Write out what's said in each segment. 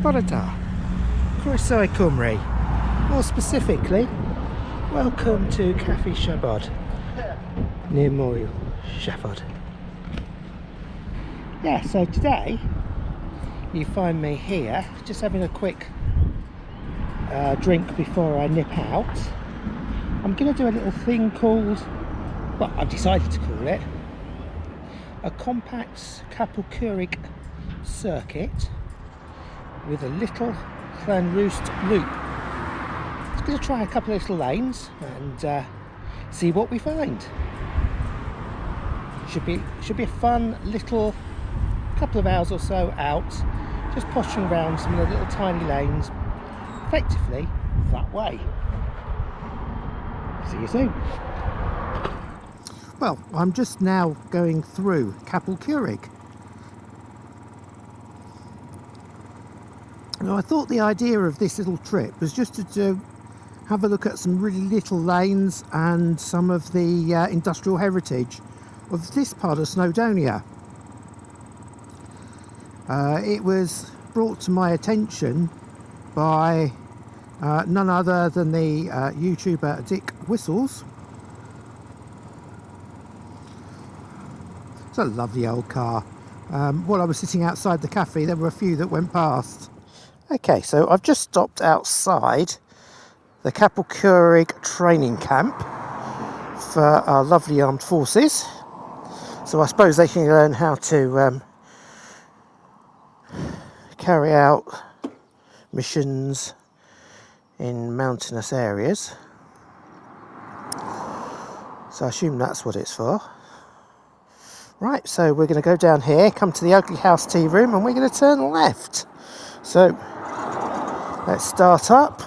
Bore Croeso Cymru. More specifically, welcome to Cafe Shabod near Moel Shefford. Yeah, so today you find me here just having a quick drink before I nip out. I'm going to do a little thing called, well, I've decided to call it a compact Capel Curig circuit with a little Llanrwst loop. Just going to try a couple of little lanes and see what we find. Should be a fun little couple of hours or so out, just pottering around some of the little tiny lanes, effectively that way. See you soon. Well, I'm just now going through Capel Curig. Now, I thought the idea of this little trip was just to have a look at some really little lanes and some of the industrial heritage of this part of Snowdonia. It was brought to my attention by none other than the YouTuber Dick Whistles. It's a lovely old car. While I was sitting outside the cafe, there were a few that went past. Okay, so I've just stopped outside the Capel Curig training camp for our lovely armed forces. So I suppose they can learn how to carry out missions in mountainous areas. So I assume that's what it's for. Right, so we're going to go down here, come to the Ugly House tea room, and we're going to turn left. So let's start up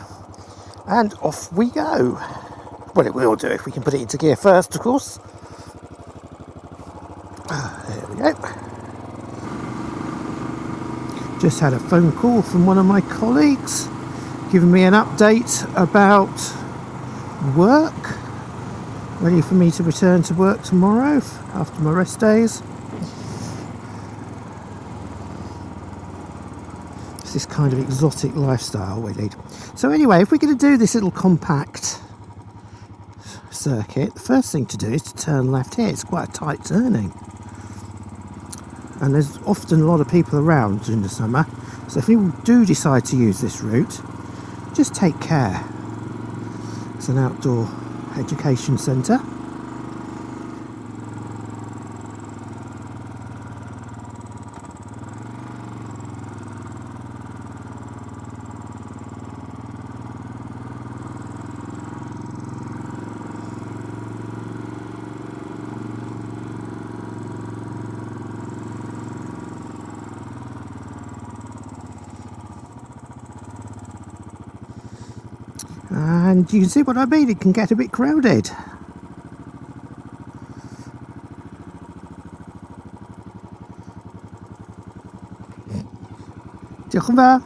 and off we go. Well, it will do if we can put it into gear first, of course. There we go. Just had a phone call from one of my colleagues giving me an update about work. Ready for me to return to work tomorrow after my rest days. It's this kind of exotic lifestyle we lead. So anyway, if we're going to do this little compact circuit, the first thing to do is to turn left here. It's quite a tight turning. And there's often a lot of people around during the summer. So if you do decide to use this route, just take care. It's an outdoor education centre. And you can see what I mean, it can get a bit crowded. Diolch yn fawr.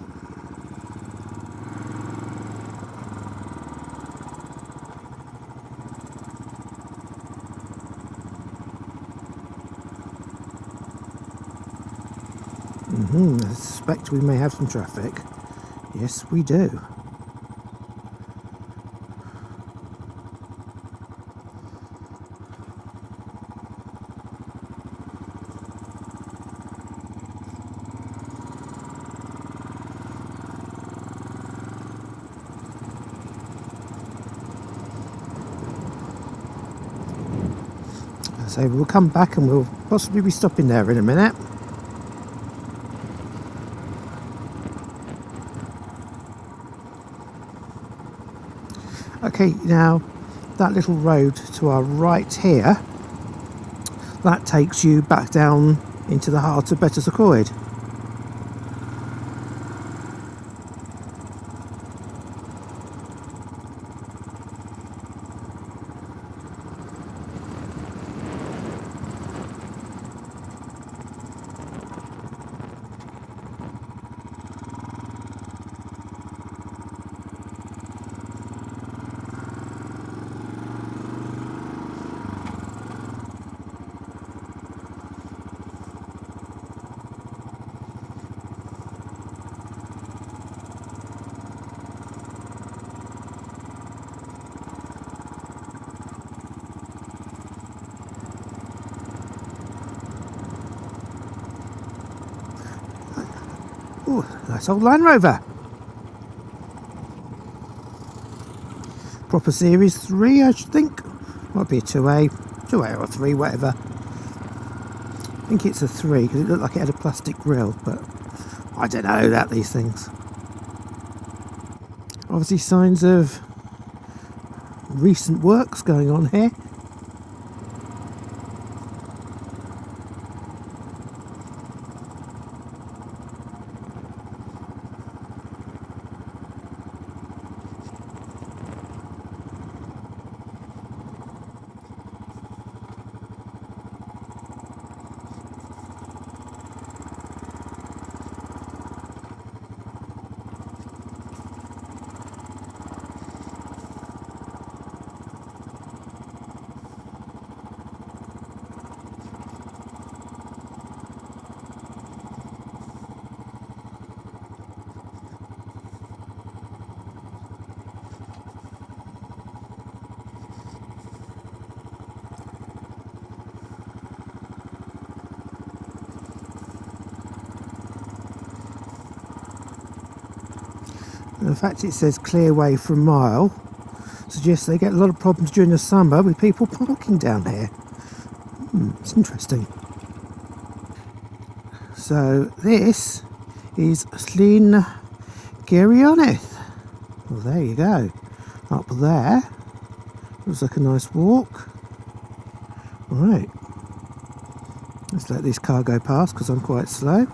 I suspect we may have some traffic. Yes, we do. So we'll come back and we'll possibly be stopping there in a minute. Okay, now that little road to our right here, that takes you back down into the heart of Bettws-y-Coed. Ooh, nice old Land Rover. Proper Series 3, I should think. Might be a 2A or 3, whatever. I think it's a 3 because it looked like it had a plastic grille, but I don't know about these things. Obviously signs of recent works going on here. And the fact it says clear way for a mile suggests they get a lot of problems during the summer with people parking down here. It's interesting. So this is Llanrwst. Well, there you go. Up there. Looks like a nice walk. Right. Let's let this car go past because I'm quite slow.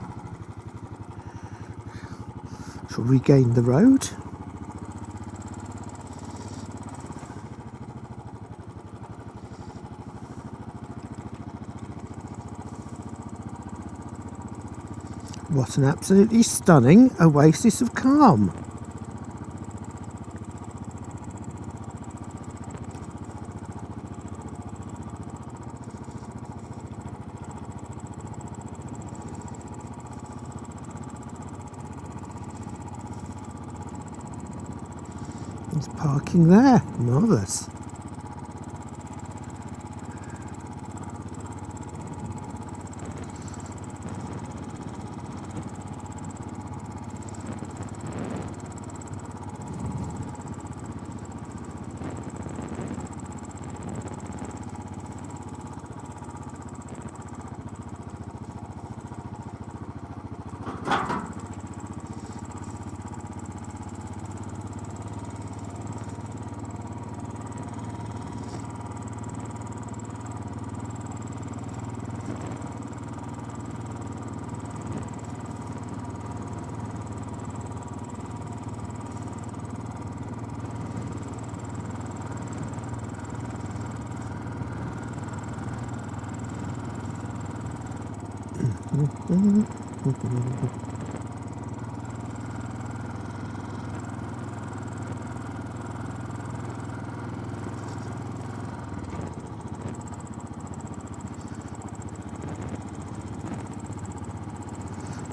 Shall regain the road. What an absolutely stunning oasis of calm. There's parking there. Marvellous.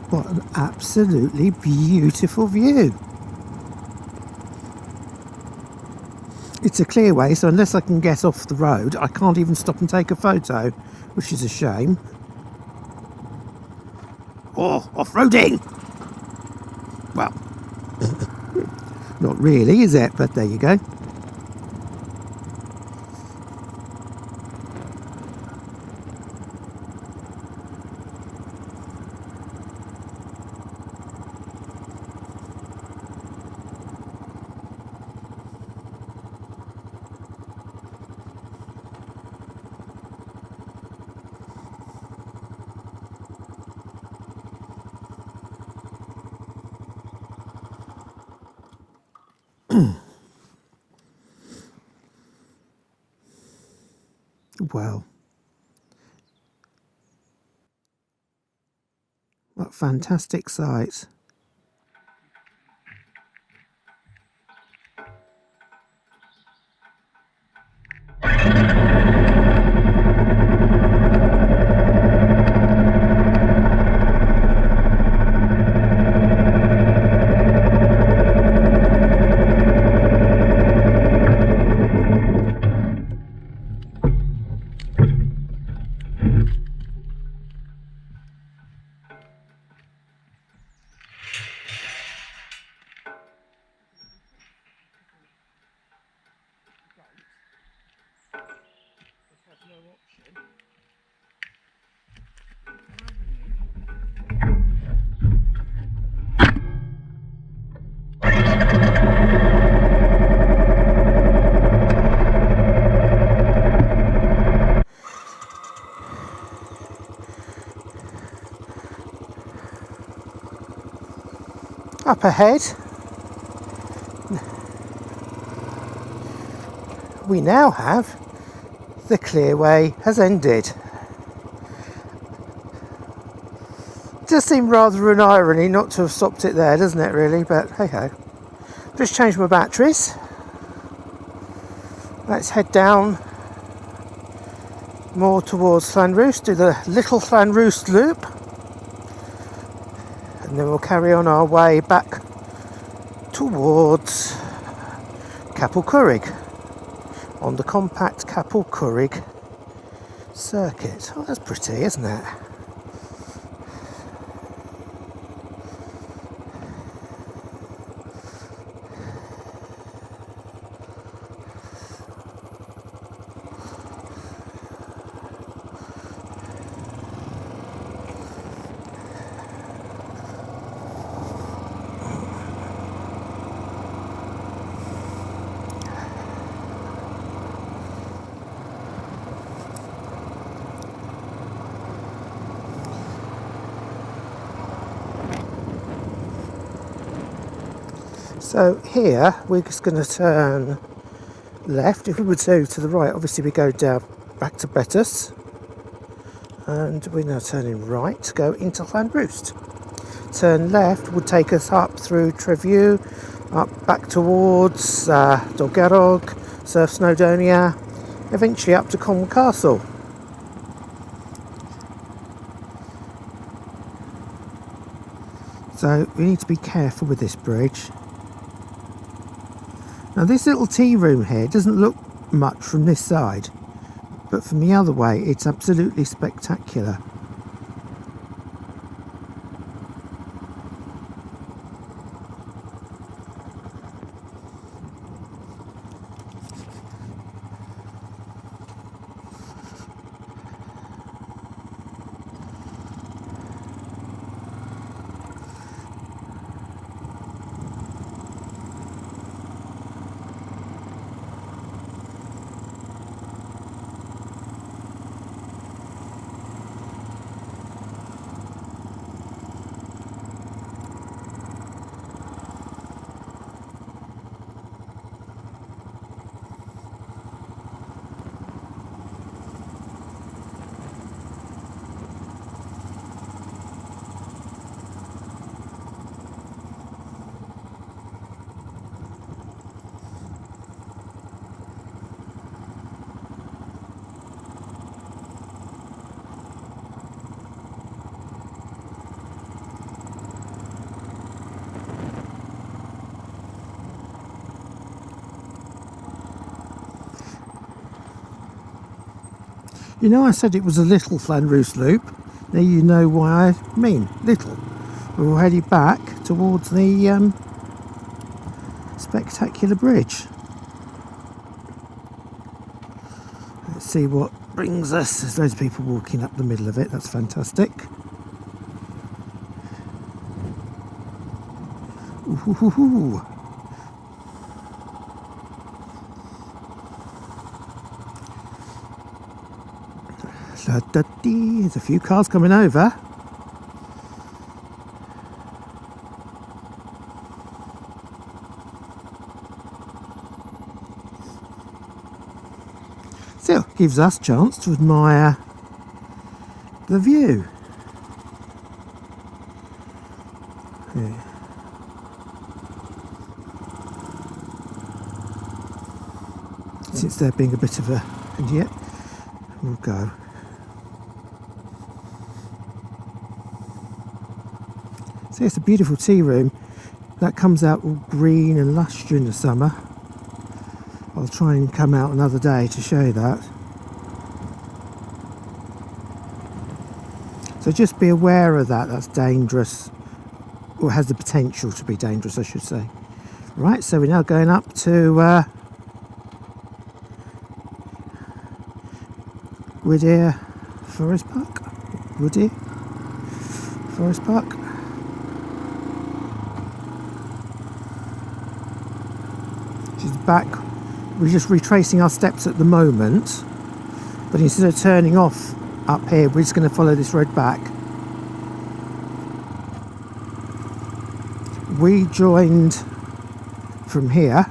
What an absolutely beautiful view. It's a clear way, so unless I can get off the road, I can't even stop and take a photo, which is a shame. Oh, off-roading! Well, not really, is it? But there you go. Well, what fantastic sights. Up ahead, we now have the clearway has ended. Does seem rather an irony not to have stopped it there, doesn't it really? But hey ho. Just changed my batteries. Let's head down more towards Llanrwst, do the little Llanrwst loop, and then we'll carry on our way back towards Capel Curig on the compact Capel Curig circuit. Oh, that's pretty, isn't it? So here we're just going to turn left. If we would go to the right, obviously we go down back to Betis, and we're now turning right to go into Llanrwst. Turn left would take us up through Treviw, up back towards Dolgerog, Surf Snowdonia, eventually up to Conwy Castle. So we need to be careful with this bridge. Now this little tea room here doesn't look much from this side, but from the other way it's absolutely spectacular. You know, I said it was a little Llanrwst loop. Now you know why I mean little. We're heading back towards the spectacular bridge. Let's see what brings us. There's loads of people walking up the middle of it. That's fantastic. Ooh-hoo-hoo-hoo. There's a few cars coming over. Still gives us a chance to admire the view. Yeah. Since there being a bit of a, and yet we'll go. So it's a beautiful tea room that comes out all green and lush during the summer. I'll try and come out another day to show you that. So just be aware of that. That's dangerous, or has the potential to be dangerous, I should say. Right, so we're now going up to Wooddeer Forest Park. Wooddeer Forest Park. She's back. We're just retracing our steps at the moment, but instead of turning off up here, we're just going to follow this road back. rejoined from here.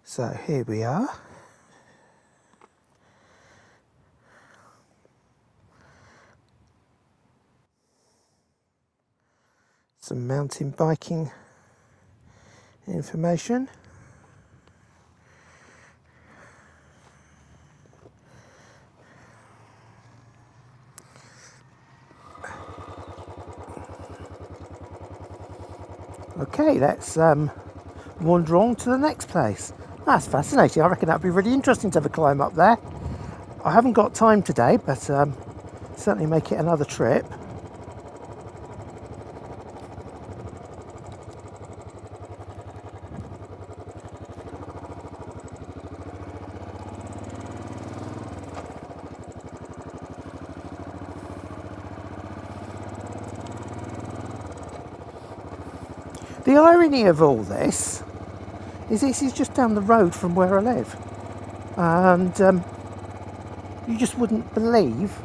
So here we are. Some mountain biking information. Okay, let's wander on to the next place. That's fascinating. I reckon that'd be really interesting to have a climb up there. I haven't got time today, but certainly make it another trip. The irony of all this is just down the road from where I live, and you just wouldn't believe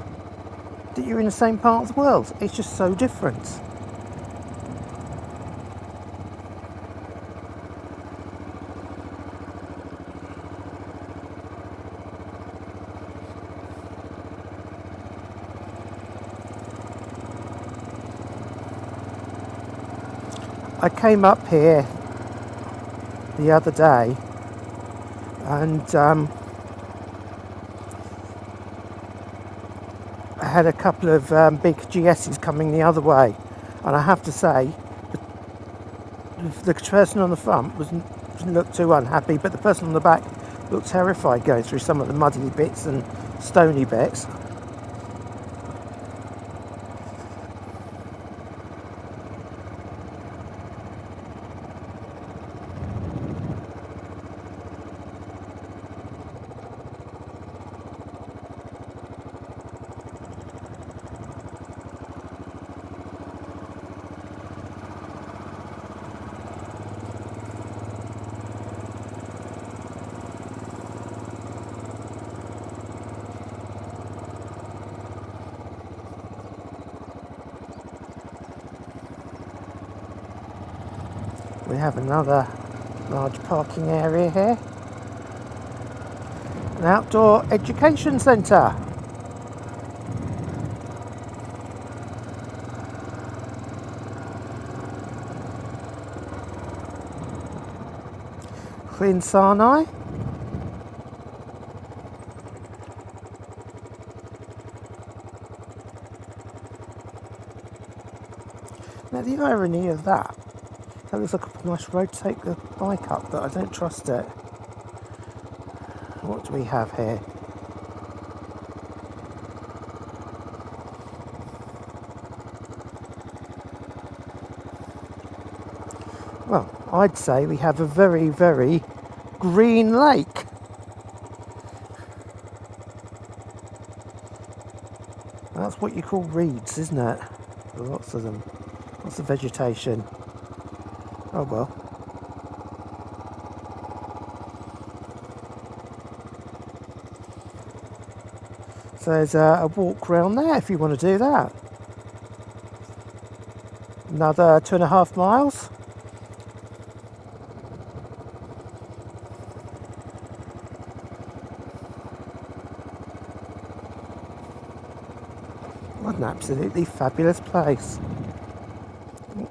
that you're in the same part of the world. It's just so different. I came up here the other day and I had a couple of big GSs coming the other way, and I have to say the person on the front didn't look too unhappy, but the person on the back looked terrified going through some of the muddy bits and stony bits. We have another large parking area here. An outdoor education centre. Clean Sinai. Now the irony of that looks like a nice road to take the bike up, but I don't trust it. What do we have here? Well, I'd say we have a very, very green lake. That's what you call reeds, isn't it? Lots of them. What's the vegetation? Oh well. So there's a walk round there if you want to do that. Another 2.5 miles. What an absolutely fabulous place.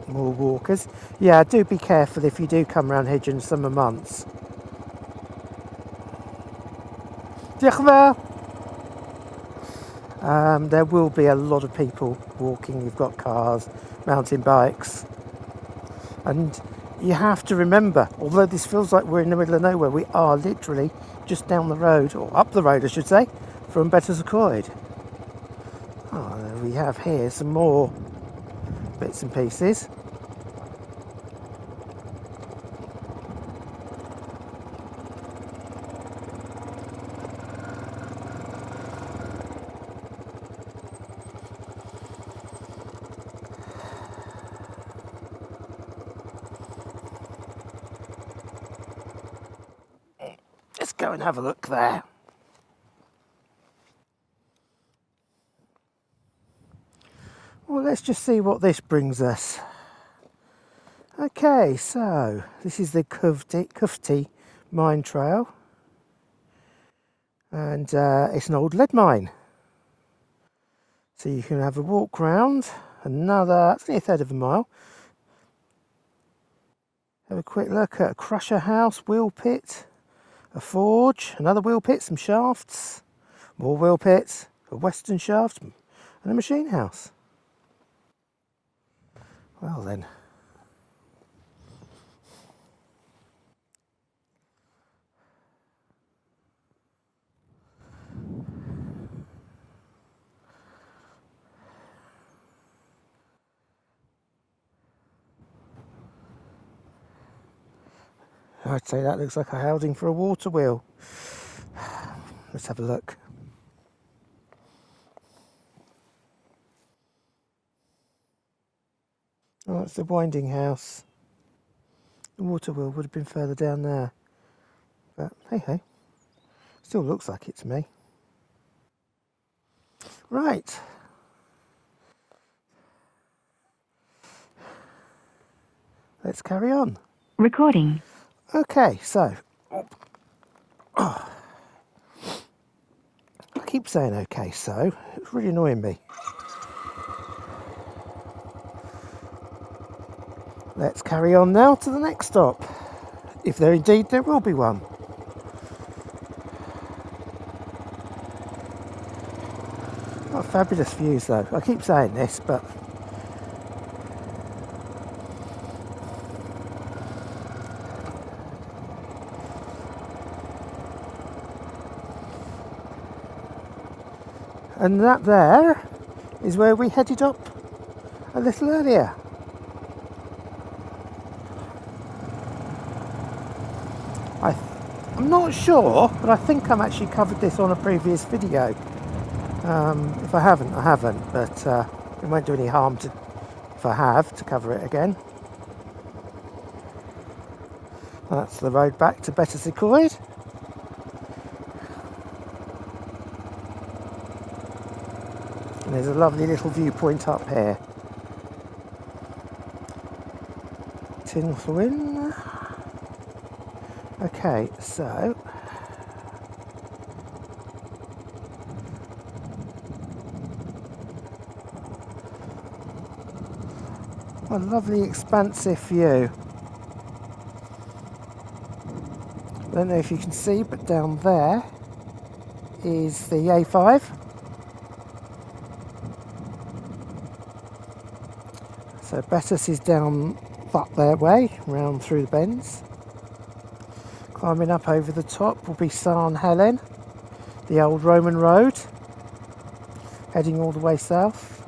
More walkers. Yeah, do be careful if you do come round here during summer months. There will be a lot of people walking. You've got cars, mountain bikes. And you have to remember, although this feels like we're in the middle of nowhere, we are literally just down the road, or up the road I should say, from Curig. Oh, there we have here some more bits and pieces. Let's go and have a look there. Well, let's just see what this brings us. Okay, so this is the Cufti mine trail, and it's an old lead mine. So you can have a walk round, another, it's only a third of a mile. Have a quick look at a crusher house, wheel pit, a forge, another wheel pit, some shafts, more wheel pits, a western shaft, and a machine house. Well then. I'd say that looks like a housing for a water wheel. Let's have a look. Oh, it's the winding house. The water wheel would have been further down there. But hey hey, still looks like it to me. Right. Let's carry on. Recording. Okay, so I keep saying okay, so it's really annoying me. Let's carry on now to the next stop, if there indeed there will be one. What fabulous views though. I keep saying this, but and that there is where we headed up a little earlier. I'm not sure, but I think I've actually covered this on a previous video. If I haven't, I haven't, but it won't do any harm to, if I have, to cover it again. That's the road back to Curig. And there's a lovely little viewpoint up here. Tinflwyn. Okay, so what a lovely expansive view. I don't know if you can see, but down there is the A5. So Bettus is down that their way, round through the bends. Climbing up over the top will be San Helen, the old Roman road, heading all the way south.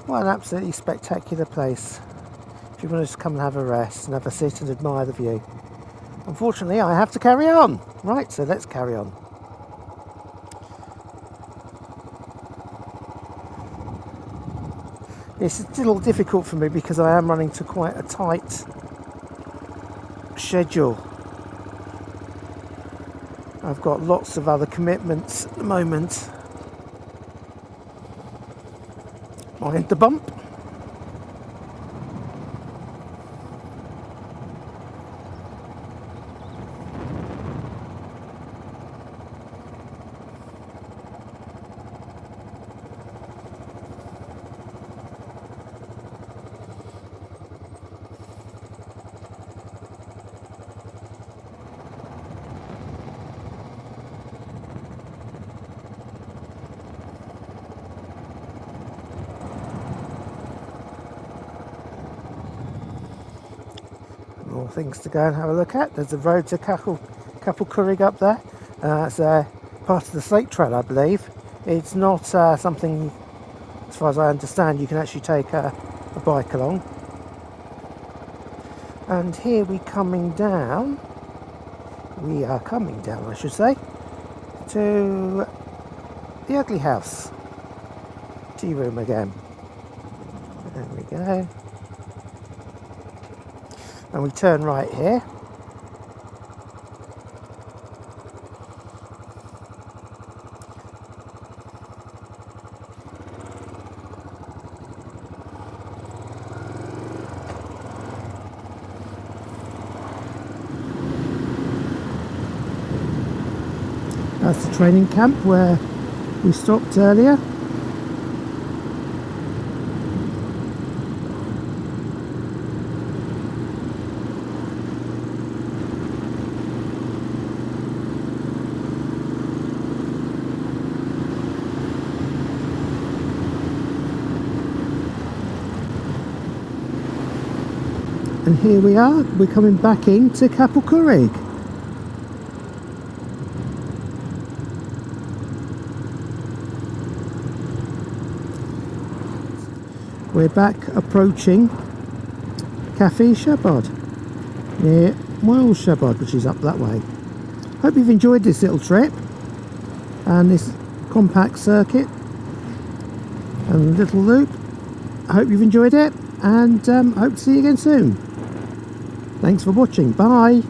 What an absolutely spectacular place if you want to just come and have a rest and have a sit and admire the view. Unfortunately, I have to carry on. Right, so let's carry on. It's a little difficult for me because I am running to quite a tight schedule. I've got lots of other commitments at the moment. Mind the bump. More things to go and have a look at. There's a road to Capel Curig up there. It's part of the slate trail, I believe. It's not something, as far as I understand, you can actually take a bike along. And here we are coming down, I should say, to the Ugly House tea room again. There we go. And we turn right here. That's the training camp where we stopped earlier. And here we are, we're coming back into Capel Curig. We're back approaching Cafe Shabod near Miles Shabod, which is up that way. Hope you've enjoyed this little trip and this compact circuit and little loop. I hope you've enjoyed it, and hope to see you again soon. Thanks for watching. Bye.